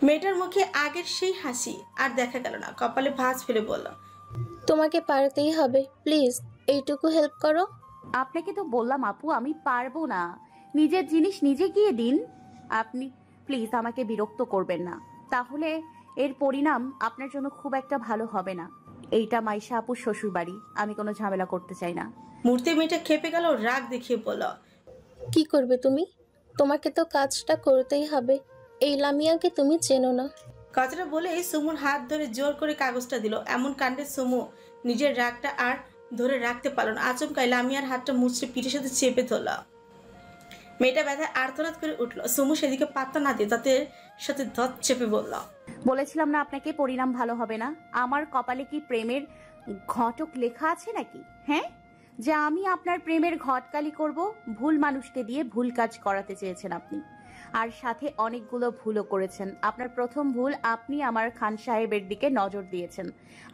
মেয়েটার মুখে আগের সেই হাসি আর দেখা গেল না, কপালে ভাঁজ ফেলে বলল, তোমাকে পারতেই হবে, প্লিজ এইটুকু হেল্প করো। আপনাকে তো বললাম আপু আমি পারবো না, নিজের জিনিস নিজে গিয়ে দিন। আপনি প্লিজ আমাকে বিরক্ত করবেন না, তাহলে এর পরিণাম আপনার জন্য খুব একটা ভালো হবে না। এইটা মাইশা আপুর শ্বশুর বাড়ি, আমি কোনো ঝামেলা করতে চাই না। মুহূর্তে মেয়েটা খেপে গেল, রাগ দেখিয়ে বলল, কি করবে তুমি? তোমাকে তো কাজটা করতেই হবে। এই লামিয়াকে তুমি চেনো না। কথাটা বলে সুমুর হাত ধরে জোর করে কাগজটা দিল। এমন কাণ্ডে সুমু নিজের রাগটা আর ধরে রাখতে পারল না। আচমকাই লামিয়ার হাতটা মুচড়ে পিঠের সাথে চেপে ধরল। মেয়েটা ব্যথায় আর্তনাদ করে উঠল। সুমু সেদিকে পাত্তা না দিয়ে তাদের সাথে ধত চেপে বলল, বলেছিলাম না আপনাকে পরিণাম ভালো হবে না। আমার কপালে কি প্রেমের ঘটক লেখা আছে নাকি? হ্যাঁ, যে আমি আপনার প্রেমের ঘটকালি করব? ভুল মানুষকে দিয়ে ভুল কাজ করাতে চেয়েছেন আপনি, আর সাথে অনেকগুলো ভুলও করেছেন। আপনার প্রথম ভুল, আপনি আমার খান সাহেবের দিকে নজর দিয়েছেন।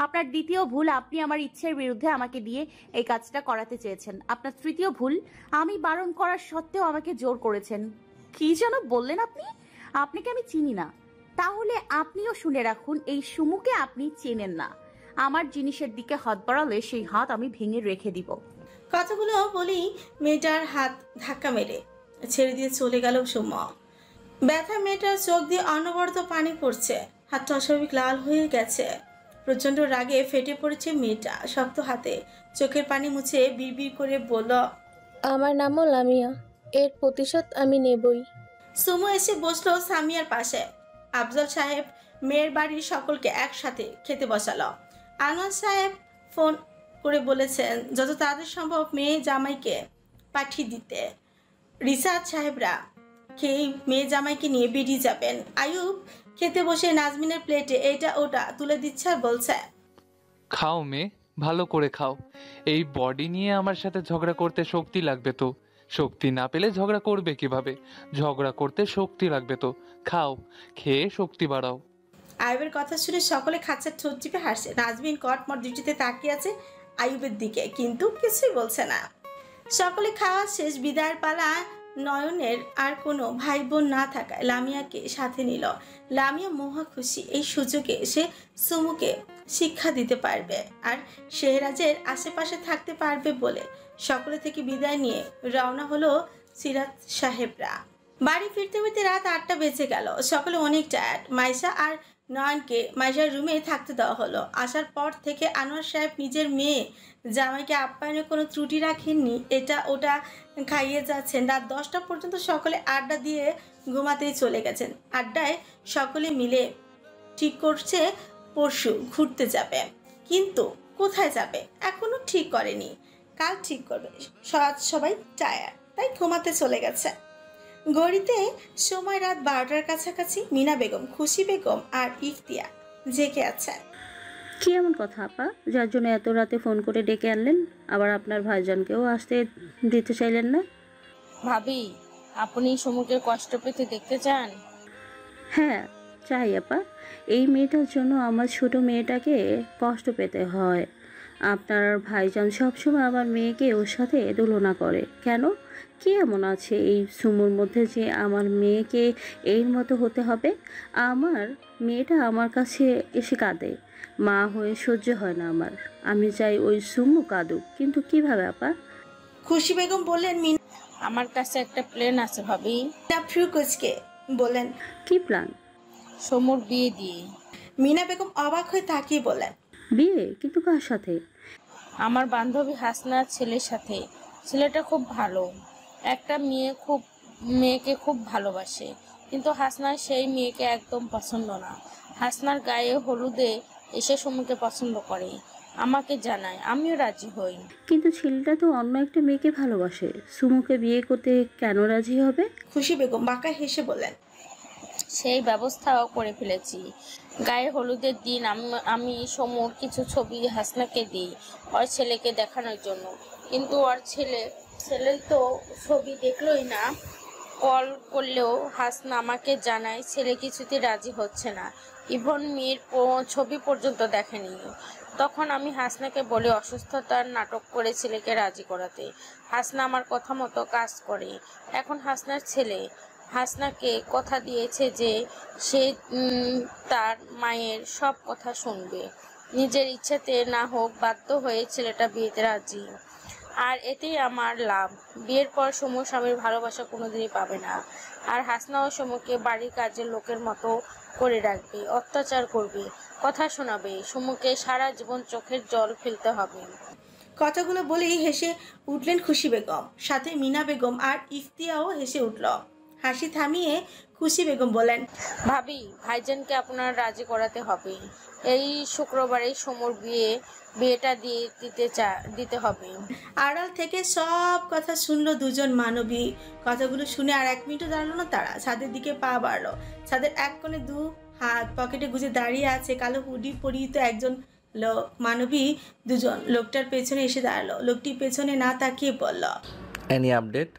আপনার দ্বিতীয় ভুল, আপনি আমার ইচ্ছের বিরুদ্ধে আমাকে দিয়ে এই কাজটা করাতে চেয়েছেন। আপনার তৃতীয় ভুল, আমি বারণ করার সত্ত্বেও আমাকে জোর করেছেন। কি যেন বললেন আপনি? আপনাকে আমি চিনি না। তাহলে আপনিও শুনে রাখুন, এই সুমুকে আপনি চেনেন না। আমার জিনিসের দিকে হাত বাড়ালে সেই হাত আমি ভেঙে রেখে দিব। কথাগুলো বলেই মেয়েটার হাত ধাক্কা মেরে ছেড়ে দিয়ে চলে গেল সুমু। ব্যথা মেয়েটার চোখ দিয়ে অনবরত পানি পড়ছে, হাতটা অস্বাভাবিক লাল হয়ে গেছে। প্রচন্ড রাগে ফেটে পড়েছে মেয়েটা। শক্ত হাতে চোখের পানি মুছে বিড়বিড় করে বলল, আমার নামও লামিয়া, এর প্রতিশোধ আমি নেবই। সুমু এসে বসলো সামিয়ার পাশে। আফজল সাহেব মেয়ের বাড়ির সকলকে একসাথে খেতে বসালো। আনোয়ার সাহেব ফোন করে বলেছেন যত তাড়াতাড়ি সম্ভব মেয়ে জামাইকে পাঠিয়ে দিতে। রিসাদ সাহেবরা খেয়ে মেয়ে জামাইকে নিয়ে বেরিয়ে যাবেন। আয়ুব খেতে বসে নাজমিনের প্লেটে এটা ওটা তুলে দিচ্ছে আর বলছে, খাও মেয়ে, ভালো করে খাও। এই বডি নিয়ে আমার সাথে ঝগড়া করতে শক্তি লাগবে তো। শক্তি না পেলে ঝগড়া করবে কিভাবে? ঝগড়া করতে শক্তি লাগবে তো। খাও, খেয়ে শক্তি বাড়াও। আয়ুবের কথা শুনে সকলে খাচ্ছার ঠোঁট চিপে হাসছে। নাজমিন কটমট দৃষ্টিতে তাকিয়ে আছে আয়ুবের দিকে, কিন্তু কিছুই বলছে না। সকলে খাওয়া শেষ, বিদায়ের পালা। নয়নের আর কোনো ভাই বোন না থাকায় লামিয়াকে সাথে নিল। লামিয়া মহা খুশি, এই সুযোগে সে সুমুকে শিক্ষা দিতে পারবে আর শেহরাজের আশেপাশে থাকতে পারবে বলে সকলে থেকে বিদায় নিয়ে রওনা হলো সিরাজ সাহেবরা। বাড়ি ফিরতে ফিরতে রাত 8টা বেজে গেল। সকলে অনেক টায়ার্ড। মাইশা আর নয়নকে মাইশার রুমে থাকতে দেওয়া হলো। আসার পর থেকে আনোয়ার সাহেব নিজের মেয়ে জামাইকে আপ্যায়নে কোনো ত্রুটি রাখেননি। এটা ওটা খাইয়ে যাচ্ছেন। রাত 10টা পর্যন্ত সকলে আড্ডা দিয়ে ঘুমাতেই চলে গেছেন। আড্ডায় সকলে মিলে ঠিক করছে পরশু ঘুরতে যাবে, কিন্তু কোথায় যাবে এখনো ঠিক করেনি। কাল ঠিক করবে। সবাই টায়ার্ড, তাই ঘুমাতে চলে গেছে। ঘড়িতে সময় রাত 12টার কাছাকাছি। মিনা বেগম, খুশি বেগম আর ইফতিয়া জেগে আছে। কি এমন কথা আপা, যার জন্য এত রাতে ফোন করে ডেকে আনলেন? আবার আপনার ভাইজানকেও আসতে দিতে চাইলেন না? ভাবি, আপনি সমুদ্রের কষ্ট পেতে দেখতে চান? হ্যাঁ চাই আপা। এই মেয়েটার জন্য আমার ছোট মেয়েটাকে কষ্ট পেতে হয়। আপনার ভাইজান সবসময় আমার মেয়েকে ওর সাথে তুলনা করে কেন? কি এমন আছে এই সুমুর মধ্যে যে আমার মেয়েকে এর মতো হতে হবে? আমার মেয়েটা আমার কাছে এসে কাঁদে, মা হয়ে সহ্য হয় না আমার। আমি চাই ওই সুমু কাঁদুক, কিন্তু কিভাবে আপা? খুশি বেগম বললেন। আমার কাছে একটা প্ল্যান আছে ভাবি। মিনা ফ্রুকুচকে বলেন, কি প্ল্যান? সমুর বিয়ে দিয়ে। মিনা বেগম অবাক হয়ে তাকিয়ে বলেন, বিয়ে? কিন্তু কার সাথে? আমার বান্ধবী হাসনার ছেলের সাথে। ছেলেটা খুব ভালো, একটা মেয়েকে খুব ভালোবাসে, কিন্তু হাসনার সেই মেয়েকে একদম পছন্দ না। হাসনার গায়ে হলুদে এসে সমুকে পছন্দ করে, আমাকে জানায়, আমিও রাজি হই। কিন্তু ছেলেটা তো অন্য একটা মেয়েকে ভালোবাসে, সুমুকে বিয়ে করতে কেন রাজি হবে? খুশি বেগম বাঁকা হেসে বলেন, সেই ব্যবস্থাও করে ফেলেছি। গায়ে হলুদের দিন আমি সমুর কিছু ছবি হাসনাকে দিই ওর ছেলেকে দেখানোর জন্য, কিন্তু ওর ছেলে তো ছবি দেখলোই না। কল করলেও হাসনা আমাকে জানায় ছেলে কিছুতে রাজি হচ্ছে না, ইভন মেয়ের ছবি পর্যন্ত দেখেনি। তখন আমি হাসনাকে বলি অসুস্থতার নাটক করে ছেলেকে রাজি করাতে। হাসনা আমার কথা মতো কাজ করে। এখন হাসনার ছেলে হাসনাকে কথা দিয়েছে যে সে তার মায়ের সব কথা শুনবে। নিজের ইচ্ছাতে না হোক বাধ্য হয়ে ছেলেটা বিয়েতে রাজি। আর এতেই আমার লাভ। বিয়ের পর সমু স্বামীর ভালোবাসা কোনোদিনই পাবে না। আর হাসনাও সমুকে বাড়ির কাজের লোকের মতো করে রাখবে, অত্যাচার করবে, কথা শোনাবে। সমুকে সারা জীবন চোখের জল ফেলতে হবে। কথাগুলো বলেই হেসে উঠলেন খুশি বেগম, সাথে মিনা বেগম আর ইফতিয়াও হেসে উঠল। হাসি থামিয়ে খুশি বেগম বলেন, ভাবি, ভাইজানকে আপনার রাজি করাতে হবে। এই শুক্রবারে সমুর বিয়েটা দিতে হবে। আড়াল থেকে সব কথা শুনলো দুজন মানবী। কথাগুলো শুনে আর 1 মিনিটও দাঁড়ালো না তারা। ছাদের দিকে পা বাড়লো। ছাদের এক কোণে 2 হাত পকেটে গুজে দাঁড়িয়ে আছে কালো হুডি পরিহিত একজন লোক। মানবী দুজন লোকটার পেছনে এসে দাঁড়ালো। লোকটি পেছনে না তাকিয়ে বলল, এনি আপডেট?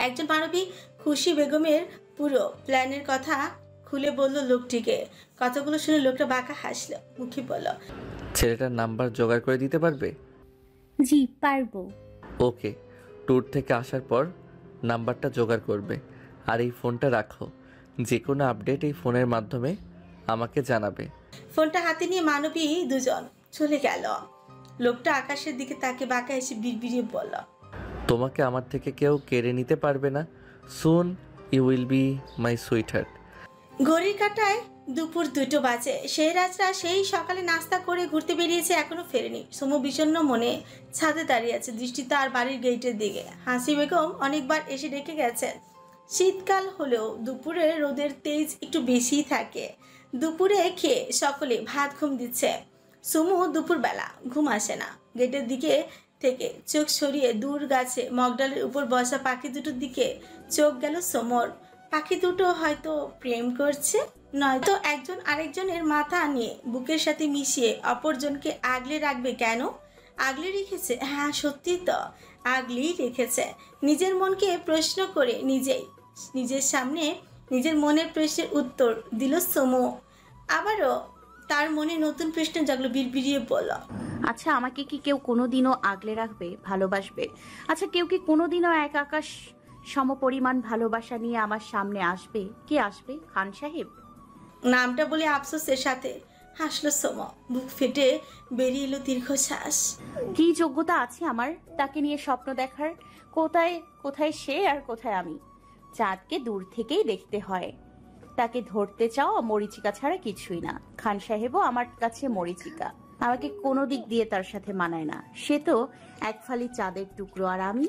একজন মানবী খুশি বেগমের পুরো প্ল্যানের কথা খুলে বলল লোকটিকে। কথাগুলো শুনে লোকটা বাঁকা হাসলো, মুখে বলল, ছেলেটার নাম্বার জোগাড় করে দিতে পারবে? জি পারবো। ওকে, ট্যুর থেকে আসার পর নাম্বারটা জোগাড় করবে। আর এই ফোনটা রাখো, যে কোনো আপডেট এই ফোনের মাধ্যমে আমাকে জানাবে। ফোনটা হাতে নিয়ে মানবী দুজন চলে গেল। লোকটা আকাশের দিকে তাকে বাঁকা এসে বিড়বিড়িয়ে বলল, তোমাকে আমার থেকে কেউ কেড়ে নিতে পারবে না। Soon you will be my sweetheart. ঘড়ির কাঁটায় দুপুর 2টো বাজে। সেই রাজরা সেই সকালে নাস্তা করে ঘুরতে বেরিয়েছে, এখনো ফেরেনি। সমু বিষণ্ণ মনে ছাদে দাঁড়িয়ে আছে, দৃষ্টি তার বাড়ির গেটের দিকে। হাসি বেগম অনেকবার এসে ডেকে গেছেন। শীতকাল হলেও দুপুরে রোদের তেজ একটু বেশিই থাকে। দুপুরে খেয়ে সকলে ভাত ঘুম দিচ্ছে। সুমু দুপুরবেলা ঘুম আসে না। গেটের দিকে থেকে চোখ সরিয়ে দূর গাছে মগডালের উপর বসা পাখি দুটোর দিকে চোখ গেল সমর। পাখি দুটো হয়তো প্রেম করছে, নয়তো একজন আরেকজনের মাথা নিয়ে বুকের সাথে মিশিয়ে অপরজনকে আগলে রাখবে। কেন আগলে রেখেছে? হ্যাঁ, সত্যি তো আগলেই রেখেছে। নিজের মনকে প্রশ্ন করে নিজের সামনে নিজের মনের প্রশ্নের উত্তর দিল সমু। আবারও তার মনে নতুন প্রশ্ন জাগলো, বিড়বিড়িয়ে বলল, আচ্ছা, আমাকে কি কেউ কোনোদিনও আগলে রাখবে, ভালোবাসবে? আচ্ছা, কেউ কি কোনোদিনও এক আকাশ সমপরিমাণ ভালোবাসা নিয়ে আমার সামনে আসবে? কে আসবে? খান সাহেব? নামটা বলে আফসোসের সাথে হাসলো সোমা। বুক ফেটে বেরিয়ে এলো দীর্ঘশ্বাস। কি যোগ্যতা আছে আমার তাকে নিয়ে স্বপ্ন দেখার? কোথায় কোথায় সে আর কোথায় আমি? চাঁদকে দূর থেকেই দেখতে হয়। তাকে ধরতে চাও মরিচিকা ছাড়া কিছুই না। খান সাহেবও আমার কাছে মরিচিকা। আমাকে কোনো দিক দিয়ে তার সাথে মানায় না। সে তো এক ফালি চাঁদের টুকরো, আর আমি।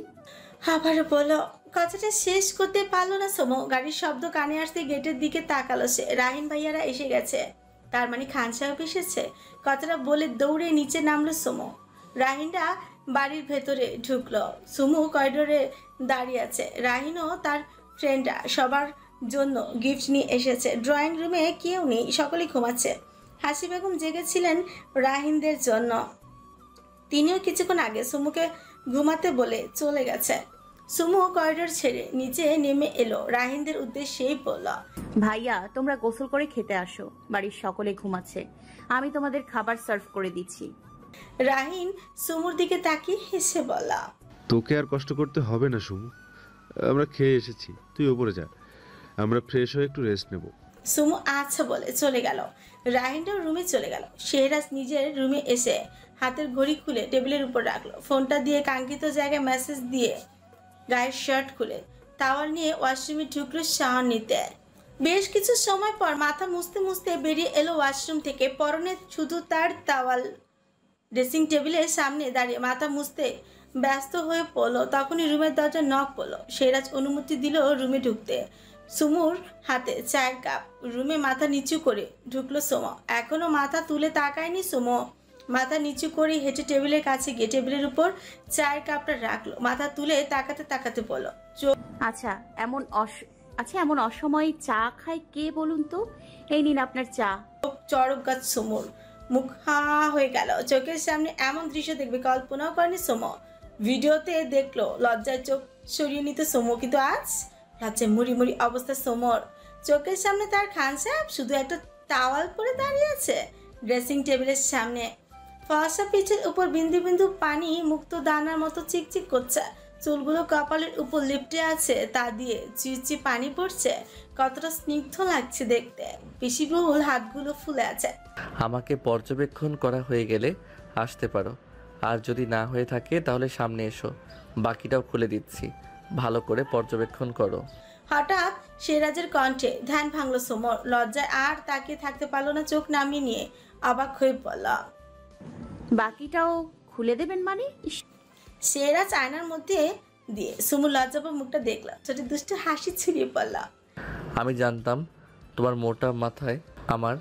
আবারও বলো। কথাটা শেষ করতে পারলো না সোমো। গাড়ির শব্দ কানে আসতে গেটের দিকে তাকালো সে। রাহিন ভাইয়ারা এসে গেছে, তার মানে খান সাহেব এসেছে। কথাটা বলে দৌড়ে নিচে নামলো সোমো। রাহিনরা বাড়ির ভেতরে ঢুকলো। সুমু করিডোরে দাঁড়িয়ে আছে। রাহিনও তার ফ্রেন্ডরা সবার জন্য গিফট নিয়ে এসেছে। ড্রয়িং রুমে কেউ নেই, সকলেই ঘুমাচ্ছে। হাসি বেগম জেগেছিলেন রাহিনদের জন্য। তিনিও কিছুক্ষণ আগে সুমুকে ঘুমাতে বলে চলে গেছে। সুমু করিডোর ছেড়ে নিচে নেমে এলো। রাহিনদের উদ্দেশ্যেই বলল, ভাইয়া, তোমরা গোসল করে খেতে আসো। বাড়ির সকলে ঘুমাচ্ছে, আমি তোমাদের খাবার সার্ভ করে দিচ্ছি। রাহিন সুমুর দিকে তাকিয়ে হেসে বলা, তোকে আর কষ্ট করতে হবে না সুমু, আমরা খেয়ে এসেছি, তুই ওপরে যা, আমরা ফ্রেশ হয়ে একটু রেস্ট নেব। সুমু আচ্ছা বলে চলে গেল। রাহিনটাও রুমে চলে গেল। শেহরাজ নিজের রুমে এসে হাতের ঘড়ি খুলে টেবিলের উপর রাখলো। ফোনটা দিয়ে কাঙ্ক্ষিত জায়গায় মেসেজ দিয়ে গায়ের শার্ট খুলে টাওয়াল নিয়ে ওয়াশরুমে ঢুকলো শাওয়ার নিতে। বেশ কিছু সময় পর মাথা মুছতে মুছতে বেরিয়ে এলো ওয়াশরুম থেকে। পরনে শুধু তার টাওয়াল। ড্রেসিং টেবিলের সামনে দাঁড়িয়ে মাথা মুছতে ব্যস্ত হয়ে পড়লো। তখনই রুমের দরজা নক পড়লো। শেহরাজ অনুমতি দিল রুমে ঢুকতে। সুমুর হাতে চায়ের কাপ। রুমে মাথা নিচু করে ঢুকলো সোমা। এখনো মাথা তুলে তাকায়নি সুমো। মাথা নিচু করে হেঁটে টেবিলের কাছে গিয়ে টেবিলের উপর চায়ের কাপটা রাখলো। মাথা তুলে তাকাতে তাকাতে বলল, আচ্ছা, এমন অসময়ে চা খায় কে বলুন তো? এই নিন আপনার চা। চরক গাছ সুমুর। মুখ হা হয়ে গেল। চোখের সামনে এমন দৃশ্য দেখবে কল্পনাও করেনি সোমো। ভিডিওতে দেখলো, লজ্জায় চোখ সরিয়ে নিত সোমো, কিন্তু আজ লজ্জায় মুড়ি মুড়ি অবস্থা সোমোর। চোখের সামনে তার খান সাহেব শুধু একটা টাওয়াল পরে দাঁড়িয়ে আছে ড্রেসিং টেবিলের সামনে। ফর্সা পিঠের উপর বিন্দু বিন্দু পানি মুক্ত দানার মতো চিকচিক করছে। চুলগুলো কপালের উপর লিপটে আছে, তা দিয়ে চিরচি পানি পড়ছে। কতটা স্নিগ্ধ লাগছে দেখতে। পেশিবহুল হাতগুলো ফুলে আছে। আমাকে পর্যবেক্ষণ করা হয়ে গেলে আসতে পারো, আর যদি না হয়ে থাকে তাহলে সামনে এসো, বাকিটাও খুলে দিচ্ছি, ভালো করে পর্যবেক্ষণ করো। হঠাৎ সিরাজের কণ্ঠে ধ্যান ভাঙল সুমোর। লজ্জায় আর তাকিয়ে থাকতে পারলো না, চোখ নামিয়ে নিয়ে অবাক হয়ে পড়ল। বাকিটাও খুলে দেবেন মানে? ইস, সিরাজ আয়নার মধ্যে দিয়ে সুমুর লজ্জাপর মুখটা দেখল, ছোট দুষ্ট হাসি ছড়িয়ে পড়ল। আমি জানতাম তোমার মোটা মাথায় আমার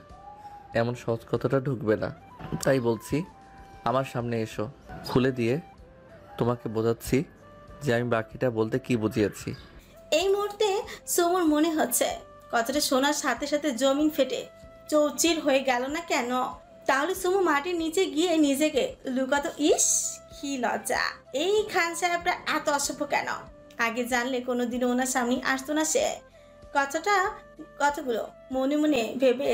এমন সহজ কথাটা ঢুকবে না, তাই বলছি আমার সামনে এসো, খুলে দিয়ে তোমাকে বোঝাচ্ছি যে আমি বাকিটা বলতে কি বুঝিয়েছি। এই মুহূর্তে সুমুর মনে হচ্ছে কথাটা শোনার সাথে সাথে জমিন ফেটে চৌচির হয়ে গেল না কেন? তাহলে সুমু মাটির নিচে গিয়ে নিজেকে লুকাতো। ইস, কি লজ্জা! এই খান সাহেবরা এত অসভ্য কেন? আগে জানলে কোনোদিনও ওনার সামনে আসতো না সে। কথাগুলো মনে মনে ভেবে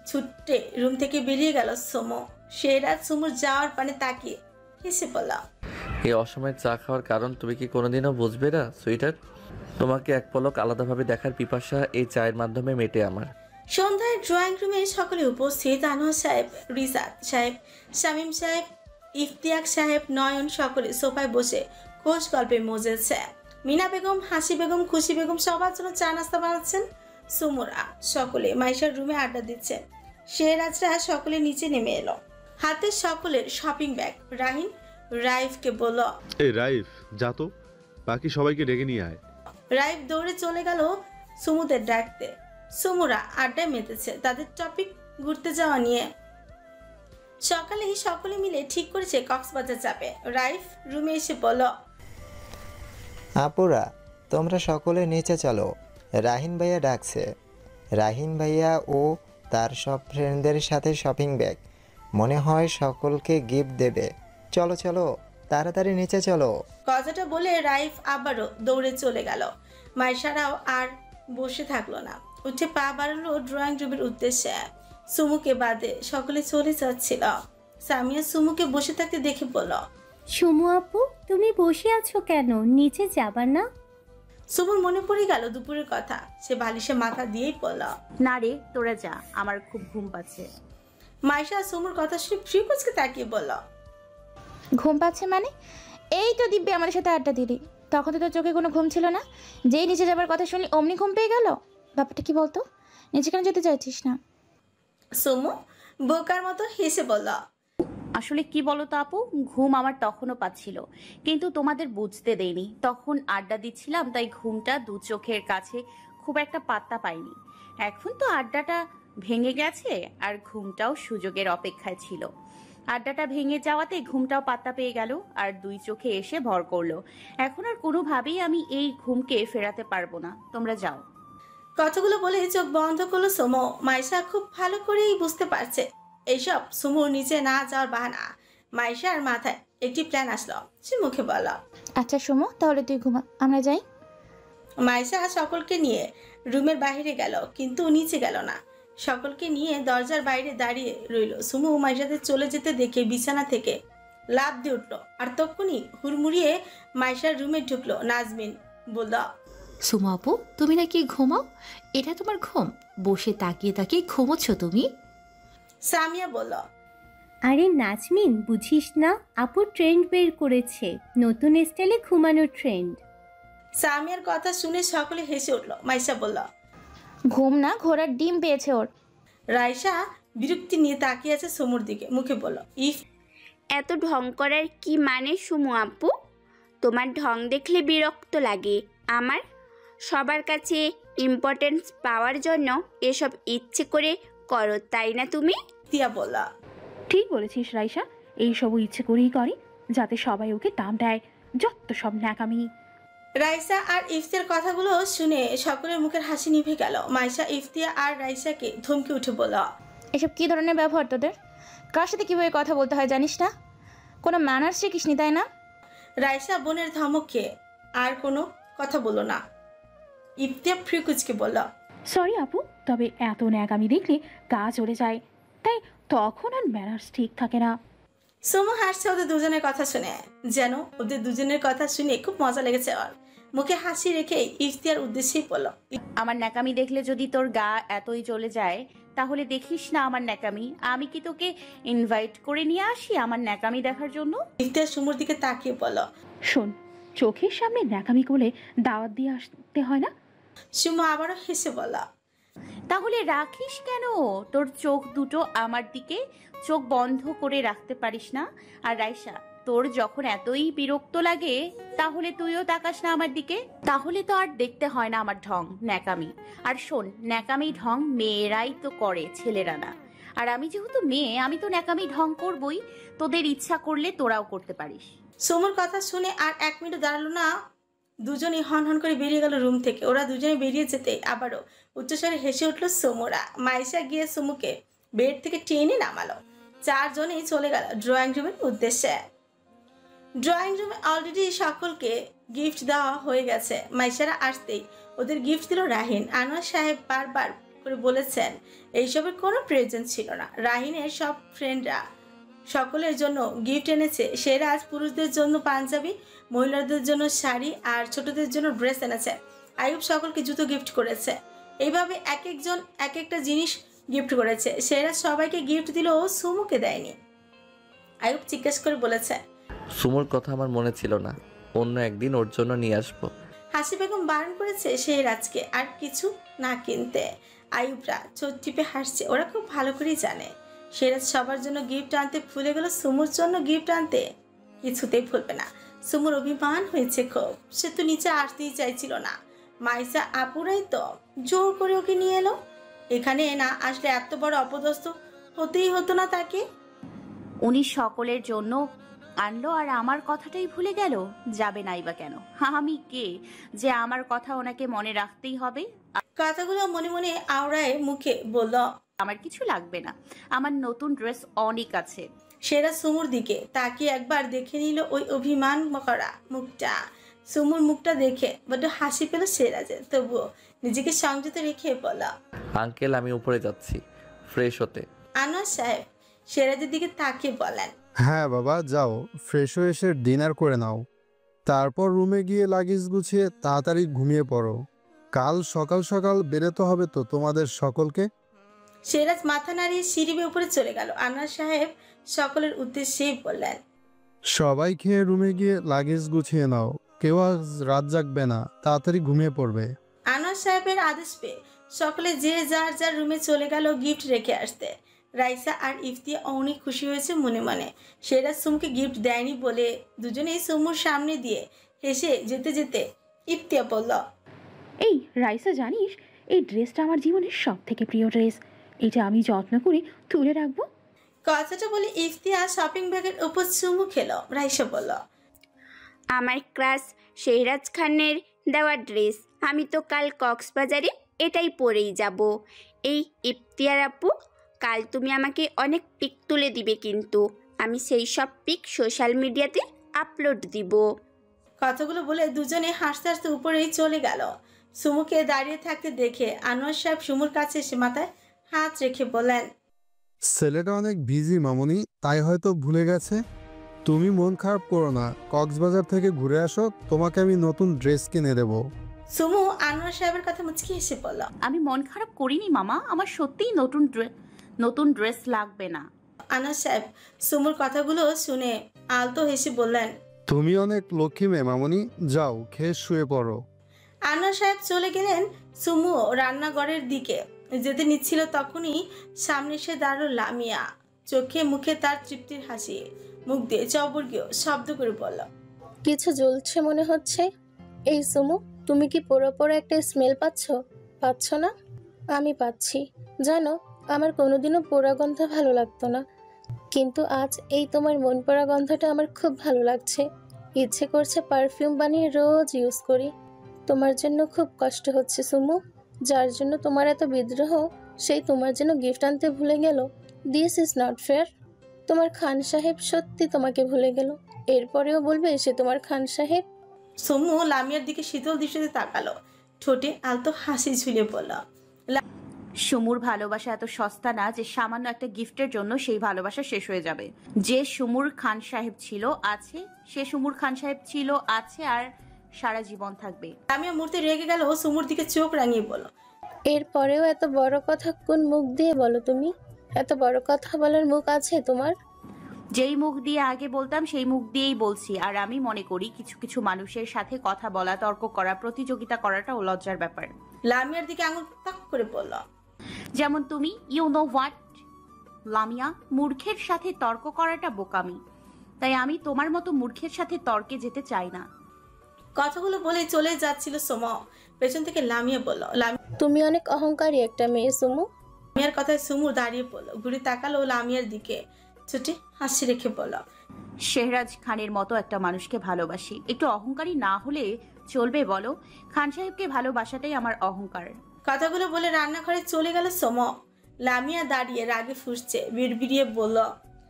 ছুটে রুম থেকে বেরিয়ে গেল সুমু। সে রাত সুমুর যাওয়ার পানে তাকিয়ে হেসে পড়ল। এই অসময়ে চা খাওয়ার কারণ তুমি কি কোনোদিনও বুঝবে না সুইটার? তোমাকে এক পলক আলাদাভাবে দেখার পিপাসা এই চায়ের মাধ্যমে মেটে আমার। সন্ধ্যায় ড্রয়িং রুমে সকলে উপস্থিত। আনোয়ার সাহেব, রিসাত সাহেব, শামীম সাহেব, ইফতিয়াক সাহেব, নয়ন সকলে সোফায় বসে খোশ গল্পে মজেছে। মিনা বেগম, হাসি বেগম, খুশি বেগম সবার জন্য চা নাস্তা বানাচ্ছেন। সুমুরা সকলে মাইশার রুমে আড্ডা দিচ্ছে। শেহরাজরা সকলে নিচে নেমে এলো, হাতে সকলের শপিং ব্যাগ। রাহিন রাইফকে বলল, এই রাইফ যা তো, বাকি সবাইকে ডেকে নিয়ে আয়। রাইফ দৌড়ে চলে গেল সুমুদের ডাকতে। সুমুরা আড্ডায় মেতেছে তাদের টপিক ঘুরতে যাওয়া নিয়ে। সকালেই সকলে মিলে ঠিক করেছে কক্সবাজার যাবে। রাইফ রুমে এসে বলল, আপুরা তোমরা সকলে নিচে চলো, রাহিন ভাইয়া ডাকছে। রাহিন ভাইয়া ও তার সব ফ্রেন্ডদের সাথে শপিং ব্যাগ, মনে হয় সকলকে গিফট দেবে। চলো চলো তাড়াতাড়ি নিচে চলো। কথাটা বলে রাইফ আবারও দৌড়ে চলে গেল। মাইশারাও আর বসে থাকলো না, উঠে পা বাড়ালো ড্রয়িং রুমের উদ্দেশ্যে। সুমুকে বাদে সকলে চলে যাচ্ছিল। সামিয়া সুমুকে বসে থাকতে দেখে বলল, সুমু আপু তুমি বসে আছো কেন, নিচে যাবার না? সুমুর মনে পড়ে গেল দুপুরের কথা। সে বালিশে মাথা দিয়েই বলল, না রে তোরা যা, আমার খুব ঘুম পাচ্ছে। মাইশা সুমুর কথা শুনে ফ্রিকুচকে তাকিয়ে বলল, ঘুম পাচ্ছে মানে? এই তো দিব্যি আমাদের সাথে আড্ডা দিলি, তখন তো তোর চোখে কোনো ঘুম ছিল না, যেই নিচে যাবার কথা শুনলি অমনি ঘুম পেয়ে গেল। ব্যাপারটা কি বলতো, নিচে কেন যেতে চাইছিস না? সুমু বোকার মতো হেসে বলল, আসলে কি বলো তো আপু, ঘুম আমার তখনও পাচ্ছিল, কিন্তু তোমাদের বুঝতে দেইনি। তখন আড্ডা দিচ্ছিলাম, তাই ঘুমটা দু চোখের কাছে খুব একটা পাত্তা পাইনি। এখন তো আড্ডাটা ভেঙে গেছে, আর ঘুমটাও সুযোগের অপেক্ষায় ছিল। আড্ডাটা ভেঙে যাওয়াতে ঘুমটাও পাত্তা পেয়ে গেল, আর দুই চোখে এসে ভর করলো। এখন আর কোনোভাবেই আমি এই ঘুমকে ফেরাতে পারবো না, তোমরা যাও। কথাগুলো বলে চোখ বন্ধ করলো সুমু। মাইশা খুব ভালো করেই বুঝতে পারছে এইসব সুমুর নিচে না যাওয়ার বাহানা। মাইশার মাথায় একটি প্ল্যান আসলো। সে মুখে বলল, আচ্ছা সুমু, তাহলে তুই ঘুমা, আমরা যাই। মাইশা সকলকে নিয়ে রুমের বাইরে গেল, কিন্তু নিচে গেল না। সকলকে নিয়ে দরজার বাইরে দাঁড়িয়ে রইল। সুমু মাইশাদের চলে যেতে দেখে বিছানা থেকে লাফ দিয়ে উঠলো, আর তখনই হুড়মুড়িয়ে মাইশার রুমে ঢুকলো নাজমিন। বলল, সুমু আপু তুমি নাকি ঘুমাও? এটা তোমার ঘুম? বসে তাকিয়ে তাকিয়ে ঘুমোচ্ছ তুমি? সামিয়া বলল, আরে নাজমিন বুঝিস না, আপু ট্রেন্ড বের করেছে, নতুন স্টাইলে ঘুমানোর ট্রেন্ড। সামিয়ার কথা শুনে সকলে হেসে উঠলো। মাইশা বলল, ঘুম না, ঘোড়ার ডিম পেয়েছে ওর। রাইসা বিরক্তি নিয়ে তাকিয়ে আছে সুমুর দিকে, মুখে বলল, ইফ এত ঢং করার কি মানে সুমু আপু? তোমার ঢং দেখলে বিরক্ত লাগে আমার। সবার কাছে ইম্পর্টেন্স পাওয়ার জন্য এসব ইচ্ছে করে করো, তাই না তুমি? তিয়া বলল, ঠিক বলেছিস রাইসা, এইসবও ইচ্ছে করেই করে যাতে সবাই ওকে দাম দেয়, যত সব ন্যাকামি। রাইসা আর ইফতিয়ার কথাগুলো শুনে সকলের মুখের হাসি নিভে গেল। মাইশা ইফতিয়া আর রাইসাকে ধমকে উঠে বলল, এসব কি ধরনের ব্যবহার তোদের? কার সাথে কীভাবে কথা বলতে হয় জানিস না? কোনো ম্যানার্স শিখিসনি তাই না? রাইসা বোনের ধমক খেয়ে আর কোনো কথা বলল না। ইফতিয়া ফ্রিকুচকে বলল, সরি আপু, তবে এত ন্যাকামি দেখলে গা চলে যায়, তাই তখন আর ম্যানার্স ঠিক থাকে না। সুমু হাসছে ওদের দুজনের কথা শুনে, যেন ওদের দুজনের কথা শুনে খুব মজা লেগেছে ওর। মুখে হাসি রেখে ইফতিয়ার উদ্দেশ্যেই বলল, আমার ন্যাকামি দেখলে যদি তোর গা এতই চলে যায় তাহলে দেখিস না আমার ন্যাকামি। আমি কি তোকে ইনভাইট করে নিয়ে আসি আমার ন্যাকামি দেখার জন্য? ইফতিয়ার সুমুর দিকে তাকিয়ে বলল, শোন, চোখের সামনে ন্যাকামি করলে দাওয়াত দিয়ে আসতে হয় না? সুমু আবারও হেসে বলল, তাহলে রাখিস কেন তোর চোখ দুটো আমার দিকে? চোখ বন্ধ করে রাখতে পারিস না? আর রাইসা, তোর যখন এতই বিরক্ত লাগে তাহলে তুইও তাকাস না আমার দিকে? তাহলে তো আর দেখতে হয় না আমার ঢং ন্যাকামি। আর শোন, ন্যাকামি ঢং মেয়েরাই তো করে, ছেলেরা না। আর আমি যেহেতু মেয়ে, আমি তো ন্যাকামি ঢং করবই। তোদের ইচ্ছা করলে তোরাও করতে পারিস। সুমুর কথা শুনে আর 1 মিনিট দাঁড়ালো না, দুজনেই হন হন করে বেরিয়ে গেল রুম থেকে। ওরা দুজনে বেরিয়ে যেতে আবারও উচ্চস্বরে হেসে উঠল সুমুরা। মাইশা গিয়ে সুমুকে বেড থেকে টেনে নামালো। 4 জনেই চলে গেল ড্রয়িং রুমের উদ্দেশ্যে। ড্রয়িং রুমে অলরেডি সকলকে গিফট দেওয়া হয়ে গেছে। মাইশারা আসতেই ওদের গিফট দিল রাহিন। আনোয়ার সাহেব বারবার করে বলেছেন এইসবের কোনো প্রয়োজন ছিল না। রাহিনের সব ফ্রেন্ডরা সকলের জন্য গিফট এনেছে। সেরাজ পুরুষদের জন্য পাঞ্জাবি, মহিলাদের জন্য শাড়ি আর ছোটদের জন্য ড্রেস এনেছে। আয়ুব সকলকে জুতো গিফট করেছে। এইভাবে এক একজন এক একটা জিনিস গিফট করেছে। সেরাজ সবাইকে গিফট দিলেও সুমুকে দেয়নি। আয়ুব জিজ্ঞেস করে বলেছে, সুমুর কথা আমার মনে ছিল না, অন্য একদিন ওর জন্য নিয়ে আসবো। হাসি বেগম বারণ করেছে সেরাজকে আর কিছু না কিনতে। আয়ুবরা চোখ টিপে হাসছে। ওরা খুব ভালো করেই জানে সেরাজ সবার জন্য গিফট আনতে ভুলে গেল, সুমুর জন্য গিফট আনতে কিছুতেই ভুলবে না। সুমুর অভিমান হয়েছে খুব। সে তো নিচে আসতেই চাইছিল না। মাইসা আপুরাই তো জোর করে ওকে নিয়ে এলো। এখানে না আসলে এত বড় অপদস্থ হতেই হতো না তাকে। উনি সকলের জন্য আনলো আর আমার কথাটাই ভুলে গেল। যাবে নাই বা কেন? আমি কে যে আমার কথা ওনাকে মনে রাখতেই হবে? কথাগুলো মনে মনে আওড়ায় মুখে বলল, আমার কিছু লাগবে না, আমার নতুন ড্রেস অনেক আছে। সেরা সুমুর দিকে তাকিয়ে একবার দেখে নিল ওই অভিমান করা মুখটা। সুমুর মুখটা দেখে বড্ড হাসি পেল সেরাজের, তবুও নিজেকে সংযত রেখে বলল, আঙ্কেল আমি উপরে যাচ্ছি ফ্রেশ হতে। আনোয়ার সাহেব সেরাজের দিকে তাকিয়ে বলেন, হ্যাঁ বাবা যাও, ফ্রেশ হয়ে এসে ডিনার করে নাও, তারপর রুমে গিয়ে লাগেজ গুছিয়ে তাড়াতাড়ি ঘুমিয়ে পড়ো। কাল সকাল সকাল বেরোতে হবে তো তোমাদের সকলকে। সেরাজ মাথা নাড়িয়ে সিঁড়ি বেয়ে উপরে চলে গেল। আনোয়ার সাহেব সকলের উদ্দেশ্যে বললেন, সবাই খেয়ে রুমে গিয়ে লাগেজ গুছিয়ে নাও, কেউ আজ রাত জাগবে না, তাড়াতাড়ি ঘুমিয়ে পড়বে। আনোয়ার সাহেবের আদেশ পেয়ে সকলে যে যার যার রুমে চলে গেল গিফট রেখে আসতে। রাইসা আর ইফতিয়া অনেক খুশি হয়েছে মনে মনে। সেরাজ সুমুকে গিফট দেয়নি বলে দুজনেই সুমুর সামনে দিয়ে হেসে যেতে যেতে ইফতিয়া বলল, এই রাইসা, জানিস এই ড্রেসটা আমার জীবনের সব থেকে প্রিয় ড্রেস। এটা আমি যত্ন করে তুলে রাখবো। কথাটা বলে ইফতিয়া শপিং ব্যাগের উপর চুমু খেলো। রাইসা বলল, আমার ক্রাশ শেহরাজ খানের দেওয়া ড্রেস, আমি তো কাল কক্সবাজারে এটাই পরেই যাব। এই ইফতিয়ার আপু, কাল তুমি আমাকে অনেক পিক তুলে দিবে, কিন্তু আমি সেই সব পিক সোশ্যাল মিডিয়াতে আপলোড দিব। কথাগুলো বলে দুজনে হাসতে হাসতে উপরেই চলে গেল। সুমুকে দাঁড়িয়ে থাকতে দেখে আনোয়ার সাহেব সুমুর কাছে এসে মাথায় হাত রেখে বলেন, ছেলেটা অনেক বিজি মামুনি, তাই হয়তো ভুলে গেছে। তুমি মন খারাপ করো না, কক্সবাজার থেকে ঘুরে আসো, তোমাকে আমি নতুন ড্রেস কিনে দেবো। সুমু আনোয়ার সাহেবের কথা মুচকি হেসে বলল, আমি মন খারাপ করিনি মামা, আমার সত্যিই নতুন ড্রেস লাগবে না। আনোয়ার সাহেব সুমুর কথাগুলো শুনে আলতো হেসে বললেন, তুমি অনেক লক্ষ্মী মেয়ে মামুনি, যাও খেয়ে শুয়ে পড়ো। আনোয়ার সাহেব চলে গেলেন। সুমু রান্নাঘরের দিকে যেতে নিচ্ছিল, তখনই সামনে এসে দাঁড়ালো লামিয়া। চোখে মুখে তার তৃপ্তির হাসি, মুখ দিয়ে চবর্গীয় শব্দ করে বলল, কিছু জ্বলছে মনে হচ্ছে। এই সুমু, তুমি কি পোড়া পোড়া একটা স্মেল পাচ্ছ না? আমি পাচ্ছি। জানো, আমার কোনোদিনও পোড়া গন্ধ ভালো লাগতো না, কিন্তু আজ এই তোমার মন পোড়া গন্ধটা আমার খুব ভালো লাগছে। ইচ্ছে করছে পারফিউম বানিয়ে রোজ ইউজ করি। তোমার জন্য খুব কষ্ট হচ্ছে সুমু, যার জন্য তোমার এত বিদ্রোহ, সেই তোমার জন্য গিফট আনতে ভুলে গেল। This is not fair. তোমার খান সাহেব সত্যি তোমাকে ভুলে গেল, এরপরেও বলবে সে তোমার খান সাহেব? সুমু লামিয়ার দিকে শীতল দৃষ্টিতে তাকালো, ঠোঁটে আলতো হাসি ঝুলিয়ে বলল, সুমুর ভালোবাসা এত সস্তা না যে সামান্য একটা গিফটের জন্য সেই ভালোবাসা শেষ হয়ে যাবে। যে সুমুর খান সাহেব ছিল আছে, সে সুমুর খান সাহেব ছিল আছে আর সারা জীবন থাকবে। লামিয়া মুহূর্তে রেগে গেল, সুমুর দিকে চোখ রাঙিয়ে বলল, এরপরেও এত বড় কথা কোন মুখ দিয়ে বলো তুমি? এত বড় কথা বলার মুখ আছে তোমার? যেই মুখ দিয়ে আগে বলতাম সেই মুখ দিয়েই বলছি। আর আমি মনে করি কিছু কিছু মানুষের সাথে কথা বলা, তর্ক করা, প্রতিযোগিতা করাটাও লজ্জার ব্যাপার। লামিয়ার দিকে আঙুল তাক করে বলল, যেমন তুমি, ইউ নো হোয়াট লামিয়া, মূর্খের সাথে তর্ক করাটা বোকামি। তাই আমি তোমার মতো মূর্খের সাথে তর্কে যেতে চাই না। কথাগুলো বলে চলে যাচ্ছিল সোম, পেছন থেকে লামিয়া বলল, তুমি অনেক অহংকারী একটা মেয়ে সুমু। লামিয়ার কথায় সুমু দাঁড়িয়ে পড়লো, ঘুরে তাকালো লামিয়ার দিকে, ছুটি হাসি রেখে বলল, শেহরাজ খানের মতো একটা মানুষকে ভালোবাসি, একটু অহংকারী না হলে চলবে বলো? খান সাহেবকে ভালোবাসাটাই আমার অহংকার। কথাগুলো বলে রান্নাঘরে চলে গেল সোম। লামিয়া দাঁড়িয়ে রাগে ফুঁসছে, বিড়বিড়িয়ে বলল,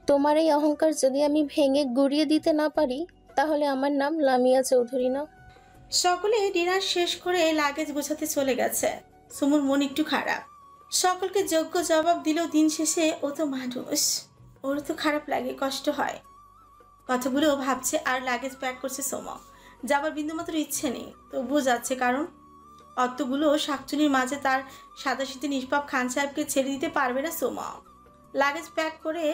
তোমার এই অহংকার যদি আমি ভেঙে গুড়িয়ে দিতে না পারি তাহলে আমার নাম লামিয়া চৌধুরী না। সকলে ডিনার শেষ করে লাগেজ গোছাতে চলে গেছে। সুমুর মন একটু খারাপ, সকলকে যোগ্য জবাব দিলেও দিন শেষে ও তো মানুষ, ওর তো খারাপ লাগে, কষ্ট হয়। কথাগুলো ভাবছে আর লাগেজ প্যাক করছে সোম। যাবার বিন্দুমাত্র ইচ্ছে নেই, তবুও যাচ্ছে, কারণ অতগুলো শাকচুনির মাঝে তার সাদাশীতে নিষ্পাপ খান সাহেবকে ছেড়ে দিতে পারবে না সোম। লাগেজ প্যাক করে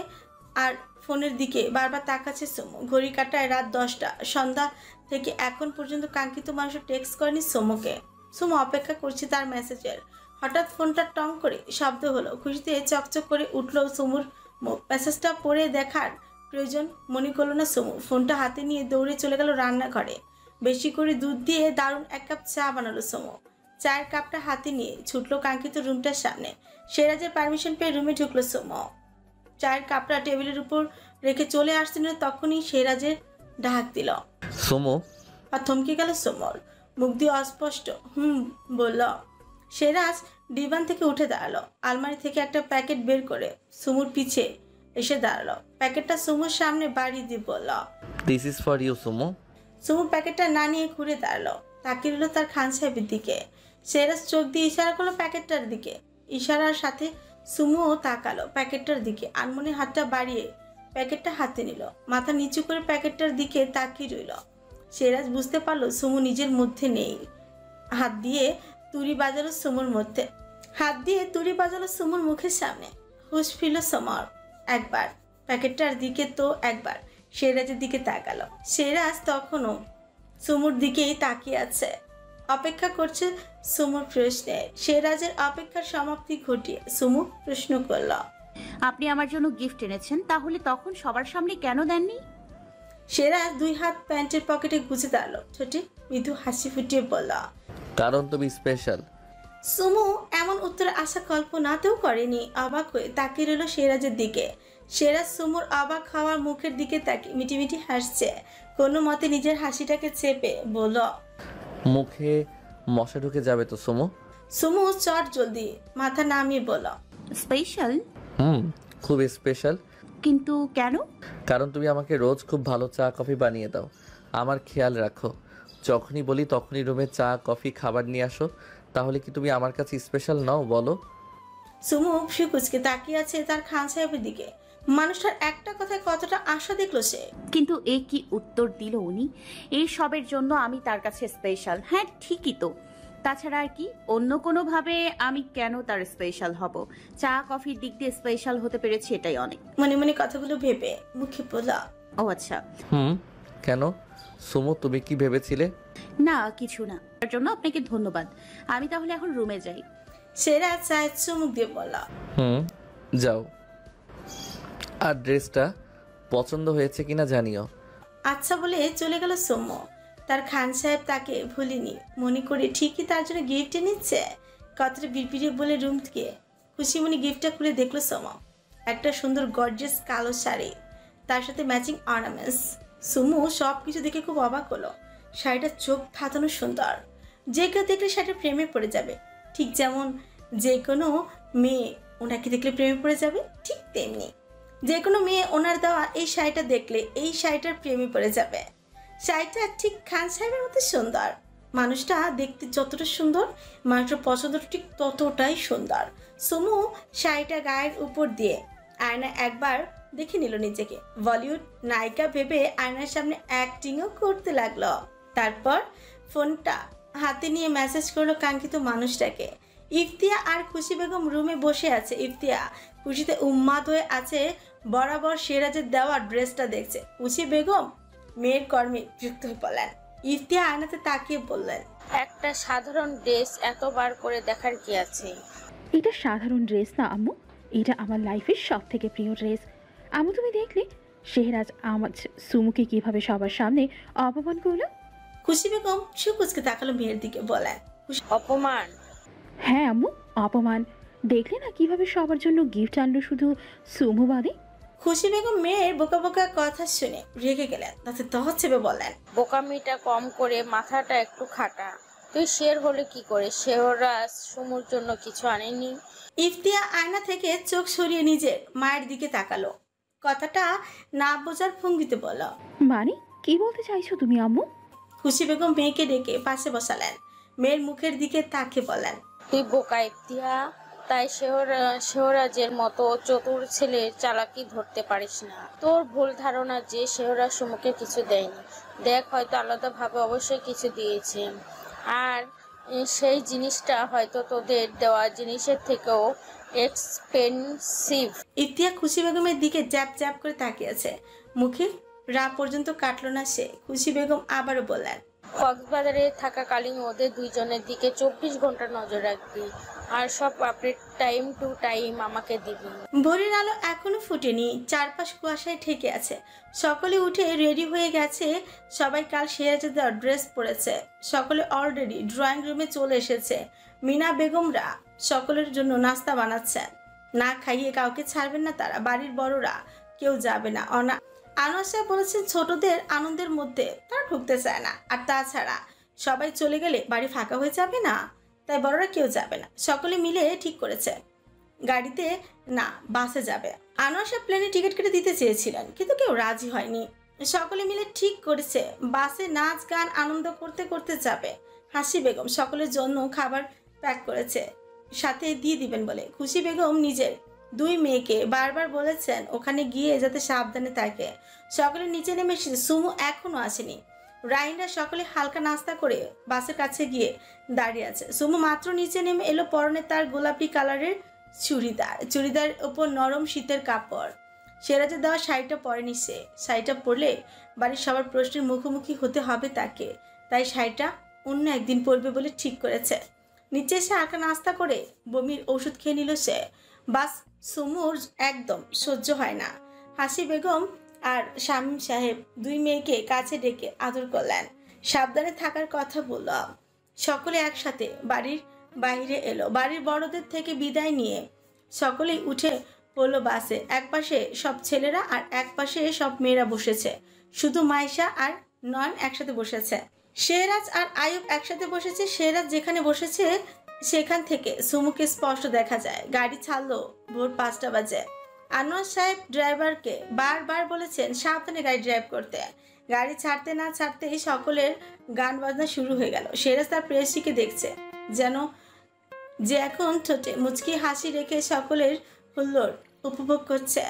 আর ফোনের দিকে বারবার তাকাচ্ছে সোম। ঘড়ি কাটায় রাত 10টা। সন্ধ্যা থেকে এখন পর্যন্ত কাঙ্ক্ষিত মানুষ টেক্সট করেনি সোমকে। সোম অপেক্ষা করছে তার মেসেজের। হঠাৎ ফোনটা টং করে শব্দ হলো, খুশিতে চকচক করে উঠল সোমুর মুখ। মেসেজটা পড়ে দেখার প্রয়োজন মনে করলো না সোমু। ফোনটা হাতে নিয়ে দৌড়ে চলে গেল রান্নাঘরে। বেশি করে দুধ দিয়ে দারুণ এক কাপ চা বানালো সোমু। চায়ের কাপটা হাতে নিয়ে ছুটলো কাঙ্ক্ষিত রুমটার সামনে। সেরাজের পারমিশন পেয়ে রুমে ঢুকলো সোমু। চায়ের কাপটা টেবিলের উপর রেখে চলে আসছিল, তখনই সেরাজের ডাক দিল, সোমু। আর থমকে গেল সোমর, মুখ দিয়ে অস্পষ্ট বলল। সেরাজ ডিভান থেকে উঠে দাঁড়ালো, আলমারি থেকে একটা প্যাকেট বের করে সুমুর পিছে এসে দাঁড়ালো। প্যাকেটটা সুমুর সামনে বাড়িয়ে দিয়ে বলল, this is for you Somu. Sumu প্যাকেটটা না নিয়ে ঘুরে দাঁড়ালো, তাকিয়ে রইল তার খান সাহেবের দিকে। সেরাজ চোখ দিয়ে ইশারা করলো প্যাকেটটার দিকে। ইশারার সাথে সুমুও তাকালো প্যাকেটটার দিকে। আনমনে হাতটা বাড়িয়ে প্যাকেটটা হাতে নিল, মাথা নিচু করে প্যাকেটটার দিকে তাকিয়ে রইল। সেরাজ বুঝতে পারলো সুমু নিজের মধ্যে নেই। হাত দিয়ে তুড়ি বাজালো সুমুর মধ্যে, হাত দিয়ে তুড়ি বাজালো সুমুর মুখের সামনে। হুঁশ ফিরল সুমর। একবার প্যাকেটটার দিকে তো একবার সেরাজের দিকে তাকালো। সেরাজ তখনও সুমুর দিকেই তাকিয়ে আছে, অপেক্ষা করছে সুমুর প্রশ্নে। সেরাজের অপেক্ষার সমাপ্তি ঘটিয়ে সুমু প্রশ্ন করল, আপনি আমার জন্য গিফট এনেছেন, তাহলে তখন সবার সামনে কেন দেননি? সেরাজ দুই হাত প্যান্টের পকেটে গুজে দাঁড়ালো, ছোটি মৃদু হাসি ফুটিয়ে বলল, কারণ তুমি স্পেশাল। সুমু এমন উত্তর আশা কল্পনাতেও করেনি। অবাক হয়ে তাকিয়ে রইল সেরাজের দিকে। সেরাজ সুমুর অবাক হওয়ার মুখের দিকে তাকিয়ে মিটিমিটি হাসছে, কোনো মতে নিজের হাসিটাকে চেপে বলল, মুখে মশা ঢুকে যাবে তো সোমু। সুমু চট জলদি মাথা নামিয়ে বলল, স্পেশাল? খুব স্পেশাল। কিন্তু কেন? কারণ তুমি আমাকে রোজ খুব ভালো চা কফি বানিয়ে দাও। আমার খেয়াল রাখো, যখনই বলি তখনই রুমে চা কফি খাবার নিয়ে আসো। তাহলে কি তুমি আমার কাছে স্পেশাল নও বলো? সুমু ফিকুচকে তাকিয়ে আছে তার খান সাহেবের দিকে। মানুষটার একটা কথায় কতটা আশা দেখলো সে। কিন্তু এ কি উত্তর দিল উনি? এই সবের জন্য আমি তার কাছে স্পেশাল? হ্যাঁ ঠিকই তো, তাছাড়া আর কি? অন্য কোনোভাবে আমি কেন তার স্পেশাল হব? চা কফির দিক দিয়ে স্পেশাল হতে পেরেছি, এটাই অনেক। মনে মনে কথাগুলো ভেবে মুখে বললা, ও আচ্ছা। কেন সুমু, তুমি কি ভেবেছিলে? না কিছু না, তার জন্য আপনাকে ধন্যবাদ। আমি তাহলে এখন রুমে যাই। সেরা চায় চুমুক দিয়ে বলল, যাও। আর ড্রেসটা পছন্দ হয়েছে কিনা জানিও। আচ্ছা বলে চলে গেল সৌম্য। তার খান সাহেব তাকে ভুলিনি মনে করে ঠিকই তার জন্য গিফট এনেছে। কথাটা বিড়বিড়ে বলে রুম থেকে খুশি মনে গিফটটা খুলে দেখলো সৌম্য। একটা সুন্দর গর্জিয়াস কালো শাড়ি, তার সাথে ম্যাচিং অর্নামেন্টস। সুমু সব কিছু দেখে খুব অবাক হলো। শাড়িটা চোখ ধাঁধানো সুন্দর, যে কেউ দেখলে শাড়িটা প্রেমে পড়ে যাবে। ঠিক যেমন যে কোনো মেয়ে ওনাকে দেখলে প্রেমে পড়ে যাবে, ঠিক তেমনি যে কোনো মেয়ে ওনার দেওয়া এই শাড়িটা দেখলে এই শাড়িটার প্রেমে পড়ে যাবে। শাড়িটা ঠিক খান সাহেবের মতো সুন্দর। মানুষটা দেখতে যতটা সুন্দর, মানুষটার পছন্দ ঠিক ততটাই সুন্দর। সুমু শাড়িটা গায়ের উপর দিয়ে আয়না একবার দেখে নিল নিজেকে। বলিউড নায়িকা ভেবে আয়নার সামনে অ্যাক্টিংও করতে লাগলো। তারপর ফোনটা হাতে নিয়ে মেসেজ করলো কাঙ্ক্ষিত মানুষটাকে। ইফতিয়া আর খুশি বেগম রুমে বসে আছে। ইফতিয়া খুশিতে উন্মাদ হয়ে আছে, বরাবর সিরাজের দেওয়া ড্রেসটা দেখছে। খুশি বেগম মেয়ের কর্মে যুক্ত হয়ে পড়লেন। ইফতিয়া আয়নাতে তাকিয়ে বললেন, একটা সাধারণ ড্রেস এতবার করে দেখার কি আছে? এটা সাধারণ ড্রেস না আম্মু, এটা আমার লাইফের সব থেকে প্রিয় ড্রেস। আম্মু তুমি দেখলে শেহরাজ আমার সুমুকে কিভাবে সবার সামনে অপমান করলো? খুশি বেগম সুকুচকে তাকালো মেয়ের দিকে, বলেন, অপমান? হ্যাঁ আম্মু, অপমান। দেখলে না কিভাবে সবার জন্য গিফট আনলো শুধু সুমু বাদে। খুশি বেগম মেয়ের বোকা বোকা কথা শুনে রেগে গেলেন, তাতে তহ চেপে বলেন, বোকামিটা কম করে মাথাটা একটু খাটা। তুই শের হলে কি করে? শেহরাজ সুমুর জন্য কিছু আনেনি? ইফতিয়া আয়না থেকে চোখ সরিয়ে নিজের মায়ের দিকে তাকালো, কথাটা না বোঝার ভঙ্গিতে বলল, মানে কি বলতে চাইছো তুমি আম্মু? খুশি বেগম মেয়েকে ডেকে পাশে বসালেন, মেয়ের মুখের দিকে তাকিয়ে বলেন, তুই বোকা ইফতিয়া, তাই শেহরাজের মতো চতুর ছেলের চালাকি ধরতে পারিস না। তোর ভুল ধারণা যে শেহরাজ সুমুকে কিছু দেয়নি। দেখ, হয়তো আলাদাভাবে অবশ্যই কিছু দিয়েছে, আর সেই জিনিসটা হয়তো তোদের দেওয়া জিনিসের থেকেও এক্সপেন্সিভ। ইফতিয়া খুশি বেগমের দিকে জ্যাপ জ্যাপ করে তাকিয়ে আছে, মুখে রাত পর্যন্ত কাটলো না সে। খুশি বেগম আবারও বললেন, কক্সবাজারে থাকাকালীন ওদের দুইজনের দিকে 24 ঘন্টা নজর রাখবি, আর সব আপডেট টাইম টু টাইম আমাকে দিবি। ভোরের আলো এখনো ফুটেনি, চারপাশ কুয়াশায় ঠেকে আছে। সকলে উঠে রেডি হয়ে গেছে, সবাই কাল সিরাজের দেওয়া ড্রেস পরেছে। সকলে অলরেডি ড্রয়িং রুমে চলে এসেছে। মিনা বেগমরা সকলের জন্য নাস্তা বানাচ্ছেন। না খাইয়ে কাউকে ছাড়বেন না তারা, বাড়ির বড়রা কেউ যাবে না। আনোয়ার সাহেব বলেছেন ছোটদের আনন্দের মধ্যে তারা ঢুকতে চায় না, আর তাছাড়া সবাই চলে গেলে বাড়ি ফাঁকা হয়ে যাবে না, তাই বড়রা কেউ যাবে না। সকলে মিলে ঠিক করেছে গাড়িতে না বাসে যাবে। আনোয়ার সাহেব প্লেনে টিকিট কেটে দিতে চেয়েছিলেন, কিন্তু কেউ রাজি হয়নি। সকলে মিলে ঠিক করেছে বাসে নাচ গান আনন্দ করতে করতে যাবে। হাসি বেগম সকলের জন্য খাবার প্যাক করেছে, সাথে দিয়ে দিবেন বলে। খুশি বেগম নিজের 2 মেয়েকে বারবার বলেছেন ওখানে গিয়ে যাতে সাবধানে থাকে। সকলে নিচে নেমে এসেছে, সুমু এখনো আসেনি। রাইনরা সকলে হালকা নাস্তা করে বাসের কাছে গিয়ে দাঁড়িয়ে আছে। সুমু মাত্র নিচে নেমে এলো, পরনে তার গোলাপি কালারের চুড়িদার ওপর নরম শীতের কাপড়। সিরাজের দেওয়া শাড়িটা পরেনি সে। শাড়িটা পরলে বাড়ির সবার প্রশ্নের মুখোমুখি হতে হবে তাকে, তাই শাড়িটা অন্য একদিন পরবে বলে ঠিক করেছে। নিচে এসে হালকা নাস্তা করে বমির ওষুধ খেয়ে নিল সে। বাস সুমুর একদম সহ্য হয় না। হাসি বেগম আর শামীম সাহেব 2 মেয়েকে কাছে ডেকে আদর করলেন, সাবধানে থাকার কথা বলল। সকলে একসাথে বাড়ির বাইরে এলো। বাড়ির বড়দের থেকে বিদায় নিয়ে সকলেই উঠে পড়লো বাসে। একপাশে সব ছেলেরা আর একপাশে সব মেয়েরা বসেছে। শুধু মাইশা আর নয়ন একসাথে বসেছে। শেহরাজ আর আয়ুব একসাথে বসেছে। শেহরাজ যেখানে বসেছে সেখান থেকে সুমুকে স্পষ্ট দেখা যায়। গাড়ি ছাড়লো ভোর 5টা বাজে। আনোয়ার সাহেব ড্রাইভারকে বারবার বলেছেন সাবধানে গাড়ি ড্রাইভ করতে। গাড়ি ছাড়তে না ছাড়তেই সকলের গান বাজনা শুরু হয়ে গেল। সিরাজ তার প্রেয়সীকে দেখছে, যেন যে এখন ঠোঁটে মুচকি হাসি রেখে সকলের হুল্লোড় উপভোগ করছে।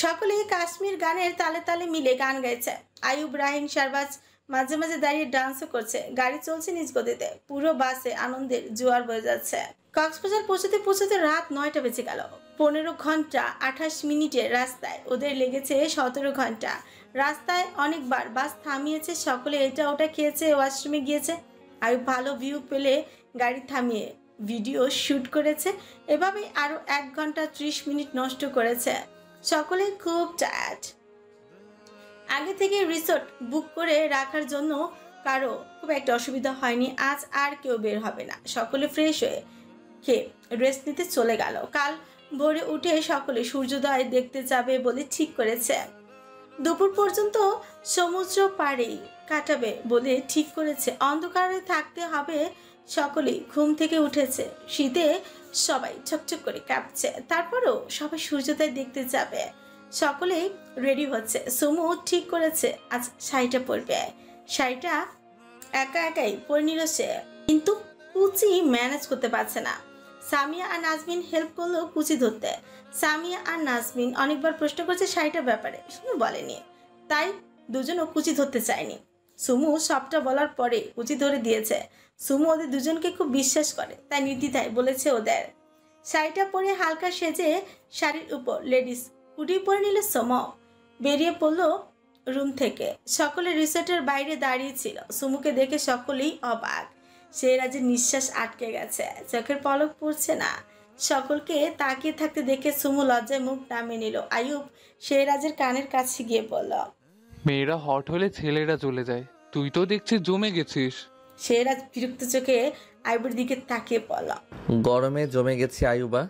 সকলেই কাশ্মীর গানের তালে তালে মিলে গান গাইছে। আয়ুব, রাহিন, শারবাজ মাঝে মাঝে দাঁড়িয়ে ডান্সও করছে। গাড়ি চলছে নিজ গতিতে, পুরো বাসে আনন্দের জোয়ার বয়ে যাচ্ছে। কক্সবাজার পৌঁছতে পৌঁছতে রাত 9টা বেজে গেল। 15 ঘন্টা 28 মিনিটের রাস্তায় ওদের লেগেছে 17 ঘন্টা। রাস্তায় অনেকবার বাস থামিয়েছে, সকলে এটা ওটা খেয়েছে, ওয়াশরুমে গিয়েছে। আয়ুব ভালো ভিউ পেলে গাড়ি থামিয়ে ভিডিও শ্যুট করেছে। এভাবে আরো 1 ঘন্টা 30 মিনিট নষ্ট করেছে। সকলে খুব টায়ার্ড। আগে থেকে রিসোর্ট বুক করে রাখার জন্য কারো খুব একটা অসুবিধা হয়নি। আজ আর কেউ বের হবে না। সকলে ফ্রেশ হয়ে খেয়ে রেস্ট নিতে চলে গেল। কাল ভোরে উঠে সকলে সূর্যোদয় দেখতে যাবে বলে ঠিক করেছে। দুপুর পর্যন্ত সমুদ্র পাড়েই কাটাবে বলে ঠিক করেছে। অন্ধকারে থাকতে হবে। সকলেই ঘুম থেকে উঠেছে। শীতে সবাই ঝকঝক করে কাঁপছে, তারপরও সবাই সূর্যোদয় দেখতে যাবে। সকলেই রেডি হচ্ছে। সুমু ঠিক করেছে আজ শাড়িটা পরবে। শাড়িটা একা একাই পরে নিল সে, কিন্তু কুচি ম্যানেজ করতে পারছে না। সামিয়া আর নাজমিন হেল্প করলো কুচি ধরতে। সামিয়া আর নাজমিন অনেকবার প্রশ্ন করছে শাড়িটার ব্যাপারে, সুমু বলেনি, তাই দুজনও কুচি ধরতে চায়নি। সুমু সবটা বলার পরে কুচি ধরে দিয়েছে। সুমু ওদের দুজনকে খুব বিশ্বাস করে, তাই নির্দ্বিধায় বলেছে ওদের। শাড়িটা পরে হালকা সেজে শাড়ির উপর লেডিস হুডি পরে নিল সোম। বেরিয়ে পড়লো রুম থেকে। সকলে রিসোর্টের বাইরে দাঁড়িয়ে ছিল। সুমুকে দেখে সকলেই অবাক। শেহরাজের নিঃশ্বাস আটকে গেছে, চোখের পলক পড়ছে না। সকলকে তাকিয়ে থাকতে দেখে সুমু লজ্জায় মুখ নামিয়ে নিল। আয়ুব শেহরাজের কানের কাছে গিয়ে বলল, মেয়েরা হট হলে ছেলেরা চলে যায়, তুই তো দেখছি জমে গেছিস। শেহরাজ বিরক্ত চোখে আয়ুবের দিকে তাকিয়ে বলল, গরমে জমে গেছি আয়ুবা।